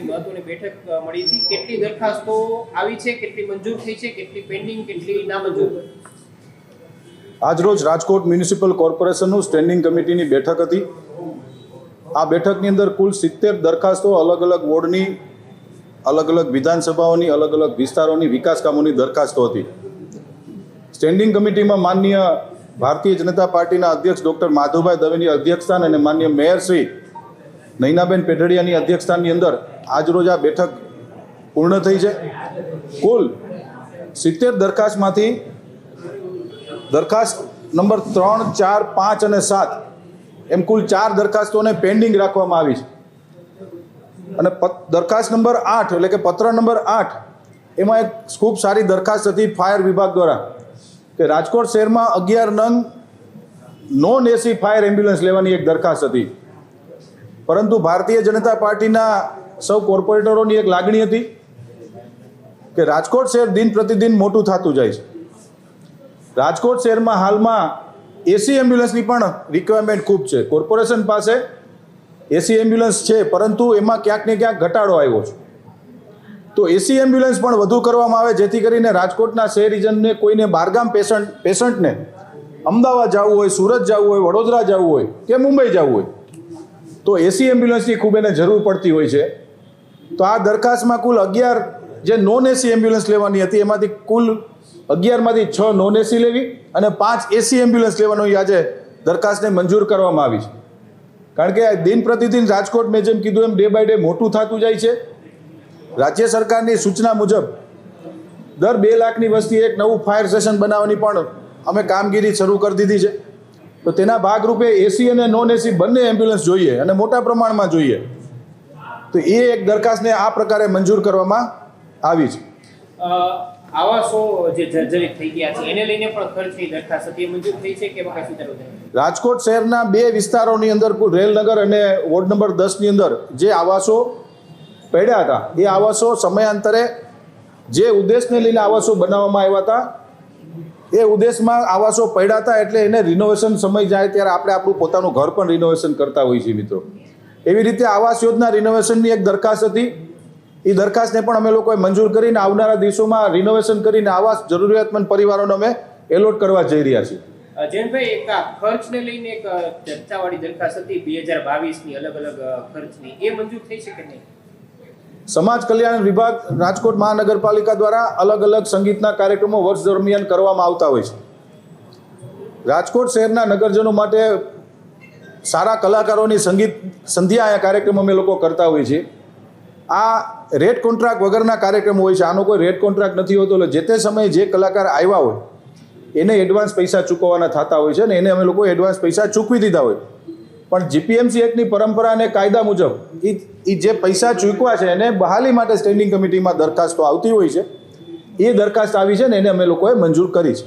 મહત્વની બેઠક મળી હતી. કેટલી દરખાસ્તો આવી છે, કેટલી મંજૂર થઈ છે, કેટલી પેન્ડિંગ, કેટલી નામંજૂર? આજરોજ રાજકોટ મ્યુનિસિપલ કોર્પોરેશનનું સ્ટેન્ડિંગ કમિટીની બેઠક હતી. આ બેઠકની અંદર કુલ 70 દરખાસ્તો અલગ અલગ વોર્ડની, અલગ અલગ વિધાનસભાઓની, અલગ અલગ વિસ્તારોની વિકાસ કામોની દરખાસ્તો હતી. સ્ટેન્ડિંગ કમિટીમાં માનનીય ભારતીય જનતા પાર્ટીના અધ્યક્ષ ડૉક્ટર માધવભાઈ દવેની અધ્યક્ષસ્થાન અને માનનીય મેયર શ્રી નૈનાબેન પેઢડિયાની અધ્યક્ષસ્થાનની અંદર આજરોજ આ બેઠક પૂર્ણ થઈ છે. કુલ 70 દરખાસ્તમાંથી દરખાસ્ત નંબર 3, 4, 5 અને 7 એમ કુલ 4 દરખાસ્તોને પેન્ડિંગ રાખવામાં આવી છે. અને દરખાસ્ત નંબર 8 એટલે કે પત્ર નંબર 8 એમાં એક ખૂબ સારી દરખાસ્ત હતી ફાયર વિભાગ દ્વારા કે રાજકોટ શહેરમાં 11 નંગ નોન એસી ફાયર એમ્બ્યુલન્સ લેવાની એક દરખાસ્ત હતી. પરંતુ ભારતીય જનતા પાર્ટીના સૌ કોર્પોરેટરોની એક લાગણી હતી કે રાજકોટ શહેર દિન પ્રતિદિન મોટું થતું જાય છે. રાજકોટ શહેરમાં હાલમાં એસી એમ્બ્યુલન્સની પણ રિક્વાયરમેન્ટ ખૂબ છે. કોર્પોરેશન પાસે એસી એમ્બ્યુલન્સ છે, પરંતુ એમાં ક્યાંક ને ક્યાંક ઘટાડો આવ્યો છે. તો એસી એમ્બ્યુલન્સ પણ વધુ કરવામાં આવે, જેથી કરીને રાજકોટના શહેરીજનને, કોઈને બહારગામ પેશન્ટને અમદાવાદ જવું હોય, સુરત જવું હોય, વડોદરા જવું હોય કે મુંબઈ જવું હોય તો એસી એમ્બ્યુલન્સની ખૂબ એને જરૂર પડતી હોય છે. તો આ દરખાસ્તમાં કુલ 11 જે નોન એસી એમ્બ્યુલન્સ લેવાની હતી, એમાંથી કુલ 11માંથી 6 નોન એસી લેવી અને 5 એસી એમ્બ્યુલન્સ લેવાની આજે દરખાસ્તને મંજૂર કરવામાં આવી છે. કારણ કે દિન પ્રતિદિન રાજકોટ, મેં જેમ કીધું એમ, ડે બાય ડે મોટું થતું જાય છે. રાજ્ય સરકારની સૂચના મુજબ દર 2 લાખની વસ્તી એક નવું ફાયર સ્ટેશન બનાવવાની પણ અમે કામગીરી શરૂ કરી દીધી છે. તો તેના ભાગરૂપે એસી અને નોન એસી બંને એમ્બ્યુલન્સ જોઈએ અને મોટા પ્રમાણમાં જોઈએ. તો એ એક દરખાસ્તને આ પ્રકારે મંજૂર કરવામાં આવી છે. આવાસો જે જર્જરિત થઈ ગયા છે એને લઈને પણ ખર્ચની દરખાસ્ત હતી, મંજૂર થઈ છે કે બાકી સુધારો થયો? રાજકોટ શહેરના 2 વિસ્તારોની અંદર, રેલનગર અને વોર્ડ નંબર 10ની અંદર જે આવાસો પડ્યા હતા, એ આવાસો સમયાંતરે જે ઉદ્દેશને લઈને આવાસો બનાવવામાં આવ્યા હતા એ ઉદ્દેશમાં આવાસો પડ્યા હતા, એટલે એને રિનોવેશન સમય જાય ત્યારે આપણે આપણું પોતાનું ઘર પણ રિનોવેશન કરતા હોઈએ છીએ મિત્રો. એવી રીતે આવાસ યોજના રિનોવેશનની એક દરખાસ્ત હતી. એ દરખાસ્તને પણ અમે લોકોએ મંજૂર કરીને આવનારા દિવસોમાં રિનોવેશન કરીને આવાસ જરૂરિયાતમંદ પરિવારોને અમે એલોટ કરવા જઈ રહ્યા છીએ. જયંતભાઈ, એક ખર્ચને લઈને એક ચર્ચાવાળી દરખાસ્ત હતી 2022ની અલગ અલગ ખર્ચની, એ મંજૂર થઈ છે કે નહીં? સમાજ કલ્યાણ વિભાગ રાજકોટ મહાનગરપાલિકા દ્વારા અલગ અલગ સંગીતના કાર્યક્રમો વર્ષ દરમિયાન કરવામાં આવતા હોય છે. રાજકોટ શહેરના નગરજનો માટે સારા કલાકારોની સંગીત સંધ્યા કાર્યક્રમ અમે લોકો કરતા હોઈએ છીએ. આ રેટ કોન્ટ્રાક્ટ વગરના કાર્યક્રમ હોય છે. આનો કોઈ રેટ કોન્ટ્રાક્ટ નથી હોતો. એટલે જે તે સમયે જે કલાકાર આવ્યા હોય એને એડવાન્સ પૈસા ચૂકવવાના થતા હોય છે અને એને અમે લોકો એડવાન્સ પૈસા ચૂકવી દીધા હોય. પણ જીપીએમસી એક્ટની પરંપરા અને કાયદા મુજબ એ જે પૈસા ચૂકવા છે એને બહાલી માટે સ્ટેન્ડિંગ કમિટીમાં દરખાસ્તો આવતી હોય છે. એ દરખાસ્ત આવી છે ને એને અમે લોકોએ મંજૂર કરી છે.